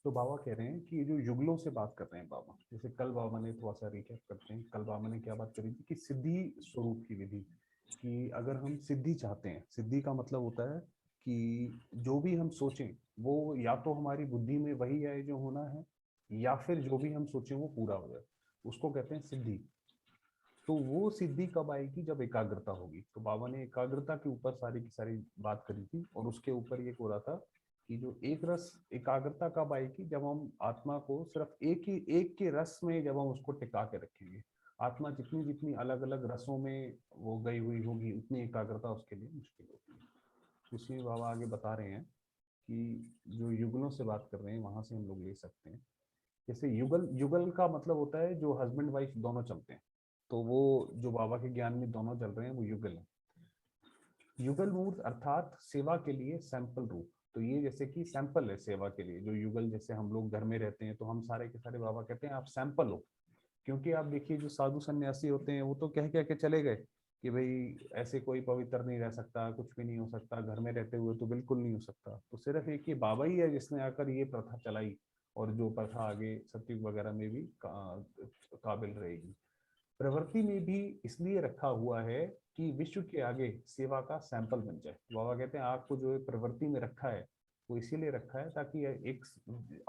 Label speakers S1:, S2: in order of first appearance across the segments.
S1: तो बाबा कह रहे हैं कि जो युगलों से बात कर रहे हैं बाबा, जैसे कल बाबा ने थोड़ा सा रिकैप करते हैं, कल बाबा ने क्या बात करी थी कि सिद्धि स्वरूप की विधि, कि अगर हम सिद्धि चाहते हैं, सिद्धि का मतलब होता है कि जो भी हम सोचें वो या तो हमारी बुद्धि में वही आए जो होना है, या फिर जो भी हम सोचें वो पूरा हो जाए, उसको कहते हैं सिद्धि। तो वो सिद्धि कब आएगी? जब एकाग्रता होगी। तो बाबा ने एकाग्रता के ऊपर सारी की सारी बात करी थी, और उसके ऊपर ये हो रहा था कि जो एक रस एकाग्रता कब आएगी? जब हम आत्मा को सिर्फ एक के रस में जब हम उसको टिका के रखेंगे। आत्मा जितनी जितनी अलग अलग रसों में वो गई हुई होगी, उतनी एकाग्रता उसके लिए मुश्किल होती है। उसी बाबा आगे बता रहे हैं कि जो युगलों से बात कर रहे हैं वहां से हम लोग ले सकते हैं। जैसे युगल, युगल का मतलब होता है जो हस्बैंड वाइफ दोनों चलते हैं, तो वो जो बाबा के ज्ञान में दोनों चल रहे हैं वो युगल है। युगल मूर्त अर्थात सेवा के लिए सैंपल रूप। तो ये जैसे कि सैंपल है सेवा के लिए, जो युगल, जैसे हम लोग घर में रहते हैं तो हम सारे के सारे बाबा कहते हैं आप सैंपल हो। क्योंकि आप देखिए जो साधु सन्यासी होते हैं वो तो कह के चले गए कि भाई ऐसे कोई पवित्र नहीं रह सकता, कुछ भी नहीं हो सकता, घर में रहते हुए तो बिल्कुल नहीं हो सकता। तो सिर्फ एक ही बाबा ही है जिसने आकर ये प्रथा चलाई, और जो प्रथा आगे सतयुग वगैरह में भी काबिल रहेगी। प्रवृत्ति में भी इसलिए रखा हुआ है कि विश्व के आगे सेवा का सैंपल बन जाए। बाबा कहते हैं आपको जो प्रवृत्ति में रखा है वो इसीलिए रखा है ताकि एक,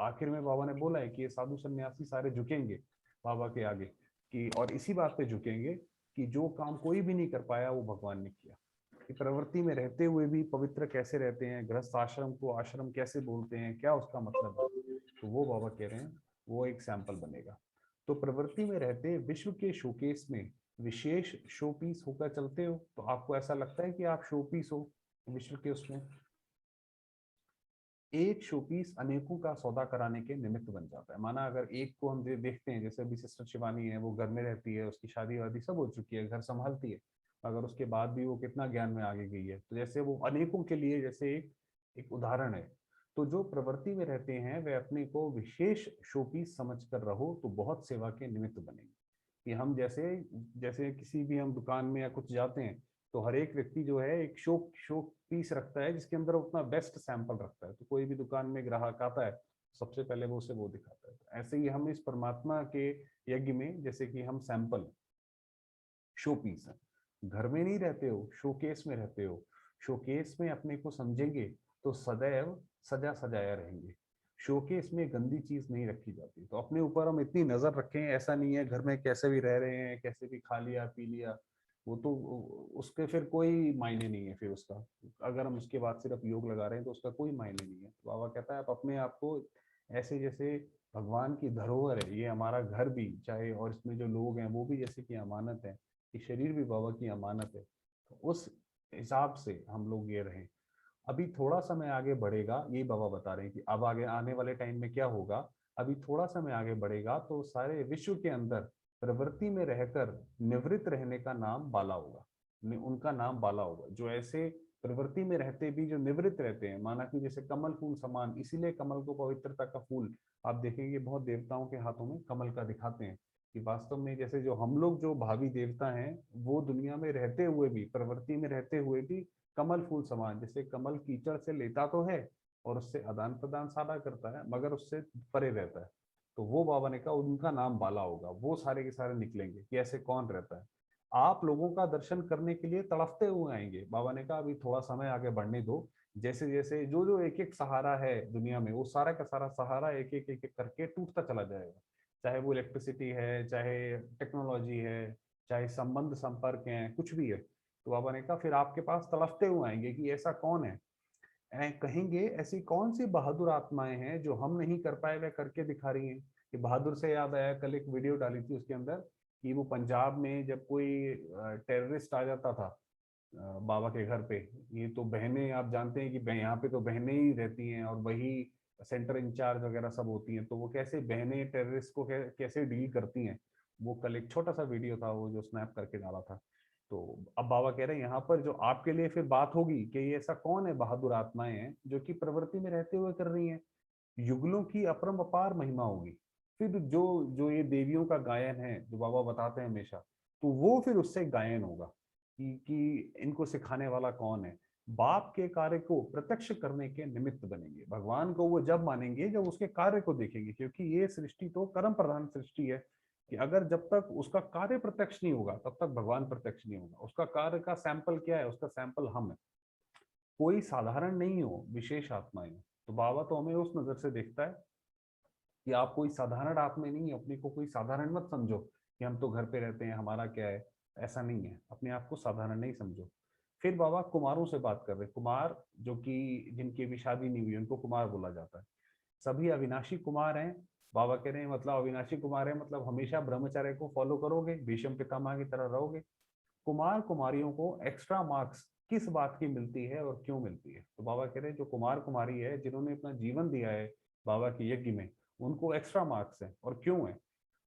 S1: आखिर में बाबा ने बोला है कि ये साधु सन्यासी सारे झुकेंगे बाबा के आगे, कि और इसी बात पे झुकेंगे कि जो काम कोई भी नहीं कर पाया वो भगवान ने किया। कि प्रवृत्ति में रहते हुए भी पवित्र कैसे रहते हैं, गृहस्थ आश्रम को आश्रम कैसे बोलते हैं, क्या उसका मतलब है, तो वो बाबा कह रहे हैं वो एक सैंपल बनेगा। तो प्रवृत्ति में रहते विश्व के शोकेस में विशेष शो पीस होकर चलते हो, तो आपको ऐसा लगता है कि आप शो पीस हो विश्व के उसमें। एक शोपीस अनेकों का सौदा कराने के निमित्त बन जाता है। माना अगर एक को हम देखते हैं, जैसे अभी सिस्टर शिवानी है, वो घर में रहती है, उसकी शादी वादी सब हो चुकी है, घर संभालती है, अगर उसके बाद भी वो कितना ज्ञान में आगे गई है, तो जैसे वो अनेकों के लिए जैसे एक उदाहरण है। तो जो प्रवृत्ति में रहते हैं वे अपने को विशेष शोपीस समझ कर रहो तो बहुत सेवा के निमित्त बनेंगे। कि हम जैसे जैसे किसी भी हम दुकान में या कुछ जाते हैं, तो हर एक व्यक्ति जो है एक शो शो पीस रखता है जिसके अंदर अपना बेस्ट सैंपल रखता है। तो कोई भी दुकान में ग्राहक आता है, सबसे पहले वो उसे वो दिखाता है। तो ऐसे ही हम इस परमात्मा के यज्ञ में जैसे कि हम सैंपल शो पीस है। घर में नहीं रहते हो, शोकेस में रहते हो। शोकेस में अपने को समझेंगे तो सदैव सजा सजाया रहेंगे। शोकेस में गंदी चीज नहीं रखी जाती। तो अपने ऊपर हम इतनी नजर रखें, ऐसा नहीं है घर में कैसे भी रह रहे हैं, कैसे भी खा लिया पी लिया, वो तो उसके फिर कोई मायने नहीं है फिर उसका। अगर हम उसके बाद सिर्फ योग लगा रहे हैं तो उसका कोई मायने नहीं है। तो बाबा कहता है आप अपने आप को ऐसे जैसे भगवान की धरोहर है ये हमारा घर भी, चाहे और इसमें जो लोग हैं वो भी जैसे कि अमानत है, कि शरीर भी बाबा की अमानत है। तो उस हिसाब से हम लोग ये रहें। अभी थोड़ा समय आगे बढ़ेगा, ये बाबा बता रहे हैं कि अब आगे आने वाले टाइम में क्या होगा। अभी थोड़ा समय आगे बढ़ेगा तो सारे विश्व के अंदर प्रवृत्ति में रहकर निवृत्त रहने का नाम बाला होगा। उनका नाम बाला होगा जो ऐसे प्रवृत्ति में रहते भी जो निवृत्त रहते हैं। माना कि जैसे कमल फूल समान, इसीलिए कमल को पवित्रता का फूल आप देखेंगे बहुत देवताओं के हाथों में कमल का दिखाते हैं। कि वास्तव में जैसे जो हम लोग जो भावी देवता हैं वो दुनिया में रहते हुए भी, प्रवृत्ति में रहते हुए भी कमल फूल समान, जैसे कमल कीचड़ से लेता तो है और उससे आदान प्रदान सारा करता है मगर उससे परे रहता है। तो वो बाबा ने कहा उनका नाम बाला होगा, वो सारे के सारे निकलेंगे कि ऐसे कौन रहता है। आप लोगों का दर्शन करने के लिए तड़पते हुए आएंगे। बाबा ने कहा अभी थोड़ा समय आगे बढ़ने दो। जैसे जैसे जो जो एक एक सहारा है दुनिया में, वो सारा का सारा सहारा एक एक करके टूटता चला जाएगा। चाहे वो इलेक्ट्रिसिटी है, चाहे टेक्नोलॉजी है, चाहे संबंध संपर्क है, कुछ भी है। तो बाबा ने कहा फिर आपके पास तड़पते हुए आएंगे कि ऐसा कौन है। कहेंगे ऐसी कौन सी बहादुर आत्माएं हैं जो हम नहीं कर पाए वह करके दिखा रही हैं। कि बहादुर से याद आया, कल एक वीडियो डाली थी उसके अंदर कि वो पंजाब में जब कोई टेररिस्ट आ जाता था बाबा के घर पे। ये तो बहनें आप जानते हैं कि यहाँ पे तो बहनें ही रहती हैं और वही सेंटर इंचार्ज वगैरह सब होती हैं। तो वो कैसे बहनें टेररिस्ट को कैसे डील करती हैं, वो कल एक छोटा सा वीडियो था वो जो स्नैप करके डाला था। तो अब बाबा कह रहे हैं यहाँ पर जो आपके लिए फिर बात होगी कि ये ऐसा कौन है बहादुर आत्माएं हैं जो कि प्रवृत्ति में रहते हुए कर रही हैं। युगलों की अपरम अपार महिमा होगी। फिर जो जो ये देवियों का गायन है जो बाबा बताते हैं हमेशा, तो वो फिर उससे गायन होगा कि इनको सिखाने वाला कौन है। बाप के कार्य को प्रत्यक्ष करने के निमित्त बनेंगे। भगवान को वो जब मानेंगे जब उसके कार्य को देखेंगे, क्योंकि ये सृष्टि तो कर्म प्रधान सृष्टि है, कि अगर जब तक उसका कार्य प्रत्यक्ष नहीं होगा तब तक भगवान प्रत्यक्ष नहीं होगा। उसका कार्य का सैंपल क्या है? उसका सैंपल हम है। कोई साधारण नहीं हो, विशेष आत्माएं हो। तो बाबा तो हमें उस नजर से देखता है कि आप कोई साधारण आत्मा नहीं है, अपने को कोई साधारण मत समझो कि हम तो घर पे रहते हैं, हमारा क्या है। ऐसा नहीं है, अपने आप को साधारण नहीं समझो। फिर बाबा कुमारों से बात कर रहे हैं। कुमार जो कि जिनकी भी शादी नहीं हुई उनको कुमार बोला जाता है। सभी अविनाशी कुमार हैं। बाबा कह रहे हैं मतलब अविनाशी कुमार है मतलब हमेशा ब्रह्मचर्य को फॉलो करोगे, भीष्म पितामह की तरह रहोगे। कुमार कुमारियों को एक्स्ट्रा मार्क्स किस बात की मिलती है और क्यों मिलती है? तो बाबा कह रहे हैं जो कुमार कुमारी है जिन्होंने अपना जीवन दिया है बाबा के यज्ञ में, उनको एक्स्ट्रा मार्क्स है। और क्यों है?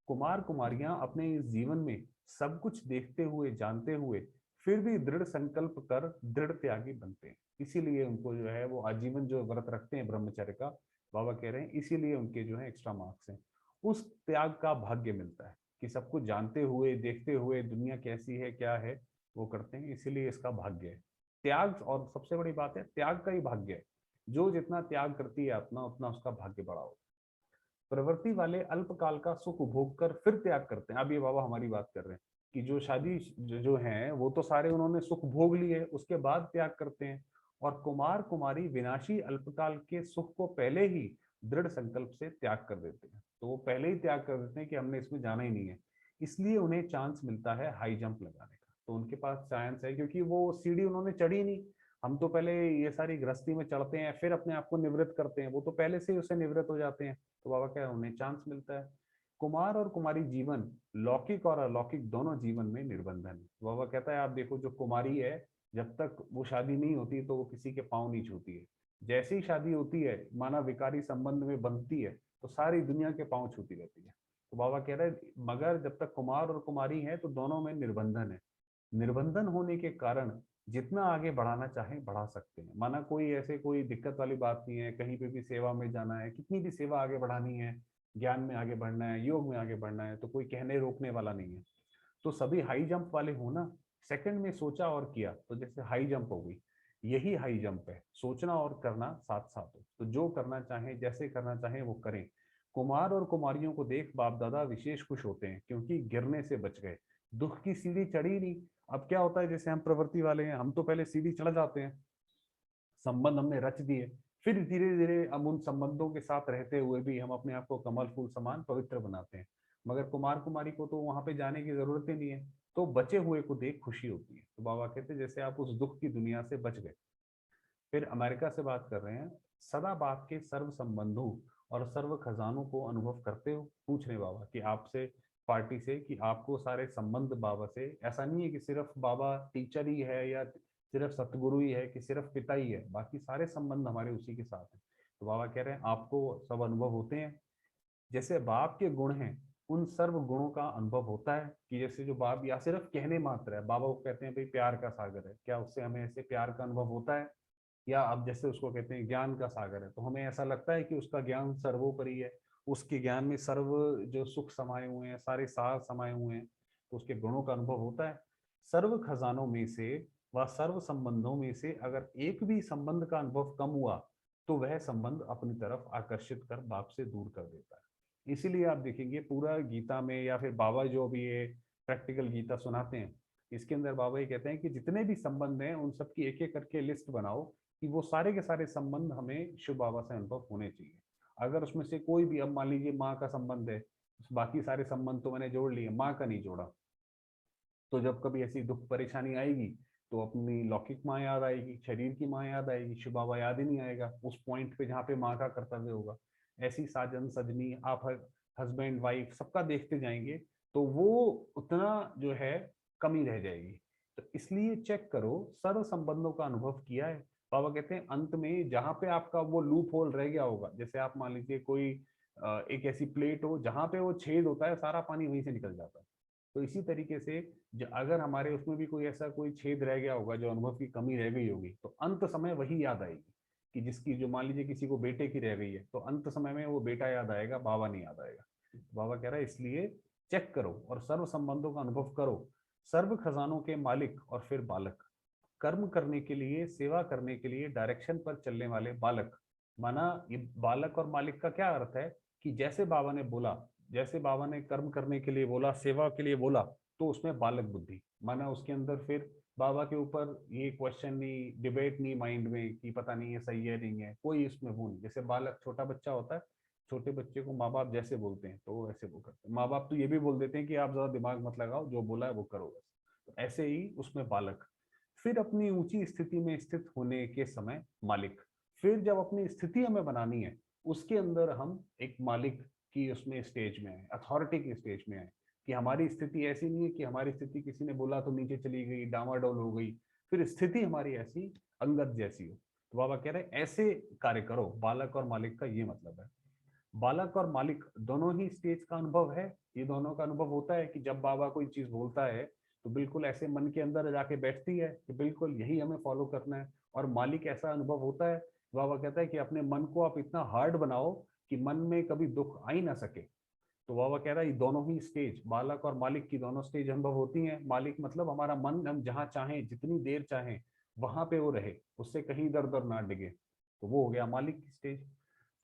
S1: कुमार कुमारियां अपने इस जीवन में सब कुछ देखते हुए जानते हुए फिर भी दृढ़ संकल्प कर दृढ़ त्यागी बनते हैं। इसीलिए उनको जो है वो आजीवन जो व्रत रखते हैं ब्रह्मचर्य का, बाबा कह रहे हैं इसीलिए उनके जो है एक्स्ट्रा मार्क्स हैं। उस त्याग का भाग्य मिलता है कि सब कुछ जानते हुए देखते हुए दुनिया कैसी है क्या है वो करते हैं, इसीलिए इसका भाग्य है त्याग। और सबसे बड़ी बात है त्याग का ही भाग्य है। जो जितना त्याग करती है आत्मा उतना उसका भाग्य बड़ा होता है। प्रवृत्ति वाले अल्पकाल का सुख भोग कर फिर त्याग करते हैं। अब ये बाबा हमारी बात कर रहे हैं कि जो शादी जो है वो तो सारे उन्होंने सुख भोग लिए, उसके बाद त्याग करते हैं। और कुमार कुमारी विनाशी अल्पकाल के सुख को पहले ही दृढ़ संकल्प से त्याग कर देते हैं। तो वो पहले ही त्याग कर देते हैं कि हमने इसमें जाना ही नहीं है। इसलिए उन्हें चांस मिलता है हाई जंप लगाने का। तो उनके पास चांस है क्योंकि वो सीढ़ी उन्होंने चढ़ी नहीं। हम तो पहले ये सारी गृहस्थी में चढ़ते हैं फिर अपने आप को निवृत्त करते हैं, वो तो पहले से ही उससे निवृत्त हो जाते हैं। तो बाबा क्या है उन्हें चांस मिलता है। कुमार और कुमारी जीवन लौकिक और अलौकिक दोनों जीवन में निर्बंधन है। तो बाबा कहता है आप देखो जो कुमारी है जब तक वो शादी नहीं होती तो वो किसी के पाँव नहीं छूती है। जैसे ही शादी होती है माना विकारी संबंध में बनती है तो सारी दुनिया के पाँव छूती रहती है। तो बाबा कह रहे हैं मगर जब तक कुमार और कुमारी है तो दोनों में निर्बंधन है। निर्बंधन होने के कारण जितना आगे बढ़ाना चाहें बढ़ा सकते हैं। माना कोई ऐसे कोई दिक्कत वाली बात नहीं है, कहीं पे भी सेवा में जाना है, कितनी भी सेवा आगे बढ़ानी है, ज्ञान में आगे बढ़ना है, योग में आगे बढ़ना है, तो कोई कहने रोकने वाला नहीं है। तो सभी हाई जंप वाले हो ना, सेकंड में सोचा और किया तो जैसे हाई जंप हो गई। यही हाई जंप है, सोचना और करना साथ साथ हो। तो जो करना चाहें जैसे करना चाहें वो करें। कुमार और कुमारियों को देख बाप दादा विशेष खुश होते हैं क्योंकि गिरने से बच गए। दुख की सीढ़ी चढ़ी नहीं। अब क्या होता है जैसे हम प्रवृत्ति वाले हैं, हम तो पहले सीढ़ी चढ़ जाते हैं, संबंध हमने रच दिए, फिर धीरे धीरे हम उन संबंधों के साथ रहते हुए भी हम अपने आप को कमल फूल समान पवित्र बनाते हैं। मगर कुमार कुमारी को तो वहां पे जाने की जरूरत ही नहीं है। तो बचे हुए को देख खुशी होती है। तो बाबा कहते हैं जैसे आप उस दुख की दुनिया से बच गए। फिर अमेरिका से बात कर रहे हैं। सदा बाप के सर्व संबंधों और सर्व खजानों को अनुभव करते हो? पूछ रहे बाबा कि आपसे, पार्टी से, कि आपको सारे संबंध बाबा से, ऐसा नहीं है कि सिर्फ बाबा टीचर ही है या सिर्फ सतगुरु ही है कि सिर्फ पिता ही है, बाकी सारे संबंध हमारे उसी के साथ हैं। तो बाबा कह रहे हैं आपको सब अनुभव होते हैं। जैसे बाप के गुण हैं उन सर्व गुणों का अनुभव होता है कि जैसे जो बाप या सिर्फ कहने मात्र है, बाबा को कहते हैं भाई प्यार का सागर है, क्या उससे हमें ऐसे प्यार का अनुभव होता है? या अब जैसे उसको कहते हैं ज्ञान का सागर है, तो हमें ऐसा लगता है कि उसका ज्ञान सर्वोपरि है, उसके ज्ञान में सर्व जो सुख समाये हुए हैं, सारे सार समाये हुए हैं, तो उसके गुणों का अनुभव होता है। सर्व खजानों में से व सर्व संबंधों में से अगर एक भी संबंध का अनुभव कम हुआ तो वह संबंध अपनी तरफ आकर्षित कर बाप से दूर कर देता है। इसीलिए आप देखेंगे पूरा गीता में या फिर बाबा जो भी ये प्रैक्टिकल गीता सुनाते हैं, इसके अंदर बाबा ये कहते हैं कि जितने भी संबंध हैं उन सबकी एक एक करके लिस्ट बनाओ कि वो सारे के सारे संबंध हमें शिव बाबा से अनुभव होने चाहिए। अगर उसमें से कोई भी, अब मान लीजिए माँ का संबंध है, बाकी सारे संबंध तो मैंने जोड़ लिए, माँ का नहीं जोड़ा, तो जब कभी ऐसी दुख परेशानी आएगी तो अपनी लौकिक माँ याद आएगी, शरीर की माँ याद आएगी, शिव बाबा याद ही नहीं आएगा उस पॉइंट पे जहाँ पे माँ का कर्तव्य होगा। ऐसी साजन सजनी आप हस्बैंड वाइफ सबका देखते जाएंगे तो वो उतना जो है कमी रह जाएगी। तो इसलिए चेक करो सर्व संबंधों का अनुभव किया है। बाबा कहते हैं अंत में जहाँ पे आपका वो लूप होल रह गया होगा, जैसे आप मान लीजिए कोई एक ऐसी प्लेट हो जहाँ पे वो छेद होता है, सारा पानी वहीं से निकल जाता है। तो इसी तरीके से अगर हमारे उसमें भी कोई ऐसा कोई छेद रह गया होगा, जो अनुभव की कमी रह गई होगी, तो अंत समय वही याद आएगी कि जिसकी, जो मान लीजिए किसी को बेटे की रह गई है तो अंत समय में वो बेटा याद आएगा, बाबा नहीं याद आएगा। तो बाबा कह रहा है इसलिए चेक करो और सर्व संबंधों का अनुभव करो, सर्व खजानों के मालिक और फिर बालक। कर्म करने के लिए, सेवा करने के लिए डायरेक्शन पर चलने वाले बालक। माना ये बालक और मालिक का क्या अर्थ है कि जैसे बाबा ने बोला, जैसे बाबा ने कर्म करने के लिए बोला, सेवा के लिए बोला, तो उसमें बालक बुद्धि। माना उसके अंदर फिर बाबा के ऊपर ये क्वेश्चन नहीं, डिबेट नहीं माइंड में कि पता नहीं ये सही है नहीं है, कोई इसमें वो नहीं। जैसे बालक छोटा बच्चा होता है, छोटे बच्चे को माँ बाप जैसे बोलते हैं तो वैसे वो करते हैं। माँ बाप तो ये भी बोल देते हैं कि आप ज्यादा दिमाग मत लगाओ, जो बोला है वो करो बस। तो ऐसे ही उसमें बालक। फिर अपनी ऊंची स्थिति में स्थित होने के समय मालिक। फिर जब अपनी स्थिति हमें बनानी है, उसके अंदर हम एक मालिक की उसमें स्टेज में आए, अथॉरिटी की स्टेज में आए, कि हमारी स्थिति ऐसी नहीं है कि हमारी स्थिति किसी ने बोला तो नीचे चली गई, डामाडोल हो गई। फिर स्थिति हमारी ऐसी अंगत जैसी हो। तो बाबा कह रहे हैं ऐसे कार्य करो। बालक और मालिक का ये मतलब है। बालक और मालिक दोनों ही स्टेज का अनुभव है। ये दोनों का अनुभव होता है कि जब बाबा कोई चीज बोलता है तो बिल्कुल ऐसे मन के अंदर जाके बैठती है कि बिल्कुल यही हमें फॉलो करना है। और मालिक ऐसा अनुभव होता है, बाबा कहता है कि अपने मन को आप इतना हार्ड बनाओ कि मन में कभी दुख आ ही ना सके। तो बाबा कह रहा है ये दोनों ही स्टेज, बालक और मालिक की दोनों स्टेज अनुभव होती हैं। मालिक मतलब हमारा मन, हम जहां चाहें जितनी देर चाहें वहां पे वो रहे, उससे कहीं इधर उधर ना डिगे, तो वो हो गया मालिक की स्टेज।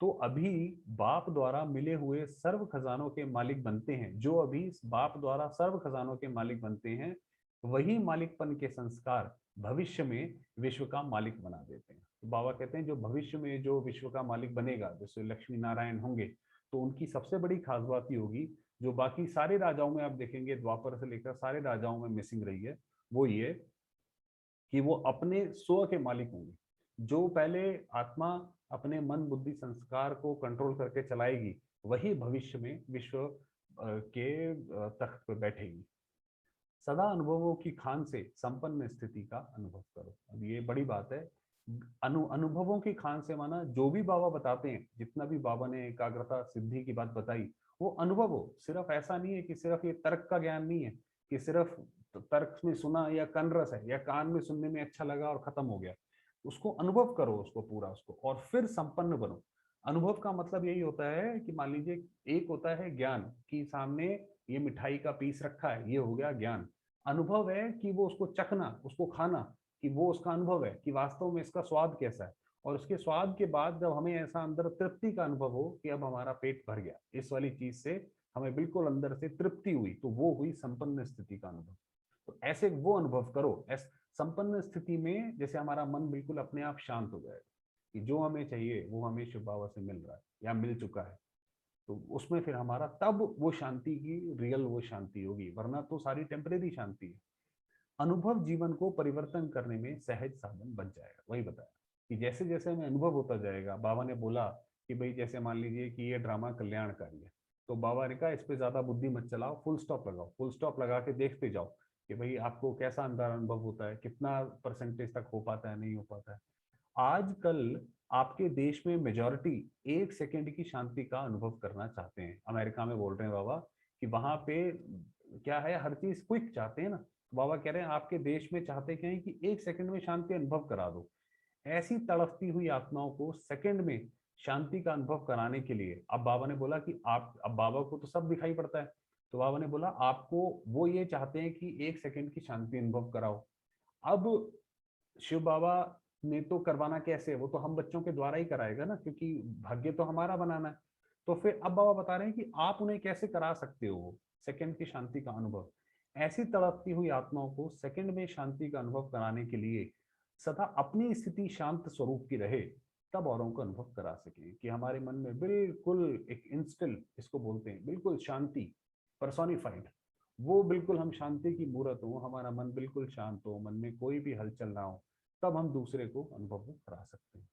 S1: तो अभी बाप द्वारा मिले हुए सर्व खजानों के मालिक बनते हैं। जो अभी बाप द्वारा सर्व खजानों के मालिक बनते हैं, वही मालिकपन के संस्कार भविष्य में विश्व का मालिक बना देते हैं। तो बाबा कहते हैं जो भविष्य में जो विश्व का मालिक बनेगा, जैसे लक्ष्मी नारायण होंगे, तो उनकी सबसे बड़ी खास बात ये होगी, जो बाकी सारे राजाओं में आप देखेंगे द्वापर से लेकर सारे राजाओं में मिसिंग रही है, वो ये कि वो अपने स्व के मालिक होंगे। जो पहले आत्मा अपने मन बुद्धि संस्कार को कंट्रोल करके चलाएगी, वही भविष्य में विश्व के तख्त पर बैठेगी। सदा अनुभवों की खान से संपन्न स्थिति का अनुभव करो। अब ये बड़ी बात है। अनुभवों की खान से माना जो भी बाबा बताते हैं, जितना भी बाबा ने एकाग्रता सिद्धि की बात बताई, वो अनुभव हो। सिर्फ ऐसा नहीं है कि सिर्फ ये तर्क का ज्ञान नहीं है कि सिर्फ तर्क में सुना या कन रस है या कान में सुनने में अच्छा लगा और खत्म हो गया। उसको अनुभव करो, उसको पूरा उसको, और फिर संपन्न बनो। अनुभव का मतलब यही होता है कि मान लीजिए एक होता है ज्ञान कि सामने ये मिठाई का पीस रखा है, ये हो गया ज्ञान। अनुभव है कि वो उसको चखना, उसको खाना, कि वो उसका अनुभव है कि वास्तव में इसका स्वाद कैसा है। और उसके स्वाद के बाद जब हमें ऐसा अंदर तृप्ति का अनुभव हो कि अब हमारा पेट भर गया इस वाली चीज से, हमें बिल्कुल अंदर से तृप्ति हुई, तो वो हुई संपन्न स्थिति का अनुभव। तो ऐसे वो अनुभव करो। संपन्न स्थिति में जैसे हमारा मन बिल्कुल अपने आप शांत हो जाएगा कि जो हमें चाहिए वो हमें शिव बाबा से मिल रहा है या मिल चुका है। तो उसमें फिर हमारा तब वो शांति की रियल वो शांति होगी, वरना तो सारी टेम्परेरी शांति है। अनुभव जीवन को परिवर्तन करने में सहज साधन बन जाएगा। वही बताया कि जैसे जैसे हमें अनुभव होता जाएगा। बाबा ने बोला कि भाई जैसे मान लीजिए कि ये ड्रामा कल्याणकारी है, तो बाबा ने कहा इस पे ज्यादा बुद्धि मत चलाओ, फुल स्टॉप लगाओ। फुल स्टॉप लगा के देखते जाओ कि भाई आपको कैसा अंदर अनुभव होता है, कितना परसेंटेज तक हो पाता है, नहीं हो पाता है। आजकल आपके देश में मेजॉरिटी 1 सेकंड की शांति का अनुभव करना चाहते हैं। अमेरिका में बोल रहे हैं बाबा कि वहां पे क्या है, हर चीज क्विक चाहते हैं ना। तो बाबा कह रहे हैं आपके देश में चाहते क्या है कि 1 सेकंड में शांति अनुभव करा दो। ऐसी तड़पती हुई आत्माओं को सेकंड में शांति का अनुभव कराने के लिए अब बाबा ने बोला कि आप, अब बाबा को तो सब दिखाई पड़ता है, तो बाबा ने बोला आपको वो ये चाहते हैं कि 1 सेकंड की शांति अनुभव कराओ। अब शिव बाबा ने तो करवाना कैसे, वो तो हम बच्चों के द्वारा ही कराएगा ना, क्योंकि भाग्य तो हमारा बनाना है। तो फिर अब बाबा बता रहे हैं कि आप उन्हें कैसे करा सकते हो सेकंड की शांति का अनुभव। ऐसी तड़पती हुई आत्माओं को सेकंड में शांति का अनुभव कराने के लिए सदा अपनी स्थिति शांत स्वरूप की रहे, तब औरों को अनुभव करा सके कि हमारे मन में बिल्कुल एक इंस्टिल, इसको बोलते हैं बिल्कुल शांति पर्सोनिफाइड, वो बिल्कुल हम शांति की मूर्त हो, हमारा मन बिल्कुल शांत हो, मन में कोई भी हलचल ना हो, तब हम दूसरे को अनुभव करा सकते हैं।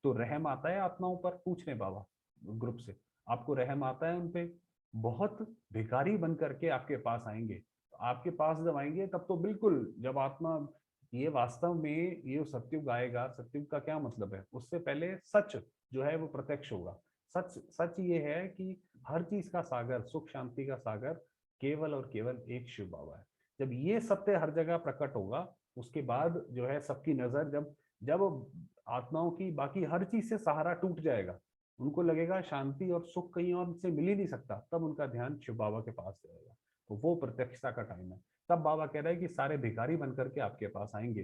S1: तो रहम आता है आत्माओं पर, पूछ रहे बाबा ग्रुप से, आपको रहम आता है उनपे? बहुत भिखारी बन करके आपके पास आएंगे। तो आपके पास जब आएंगे तब तो बिल्कुल, जब आत्मा ये वास्तव में ये सत्युग आएगा, सत्युग का क्या मतलब है, उससे पहले सच जो है वो प्रत्यक्ष होगा। सच सच ये है कि हर चीज का सागर, सुख शांति का सागर केवल और केवल एक शिव बाबा है। जब ये सत्य हर जगह प्रकट होगा, उसके बाद जो है सबकी नजर, जब जब आत्माओं की बाकी हर चीज से सहारा टूट जाएगा, उनको लगेगा शांति और सुख कहीं और से मिल ही नहीं सकता, तब उनका ध्यान शिव बाबा के पास जाएगा। तो वो प्रत्यक्षता का टाइम है। तब बाबा कह रहे हैं कि सारे भिखारी बनकर के आपके पास आएंगे।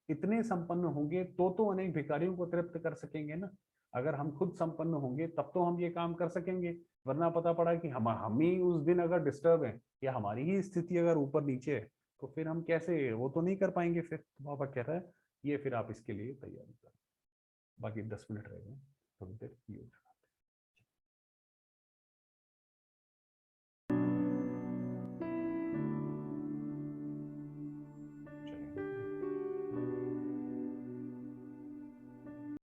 S1: इतने संपन्न होंगे तो अनेक भिखारियों को तृप्त कर सकेंगे ना। अगर हम खुद संपन्न होंगे तब तो हम ये काम कर सकेंगे, वरना पता पड़ा कि हम ही उस दिन अगर डिस्टर्ब हैं या हमारी ही स्थिति अगर ऊपर नीचे है, तो फिर हम कैसे, वो तो नहीं कर पाएंगे। फिर तो बाबा कह रहा है ये फिर आप इसके लिए तैयारी करो। बाकी 10 मिनट रह गए, थोड़ी देर योग।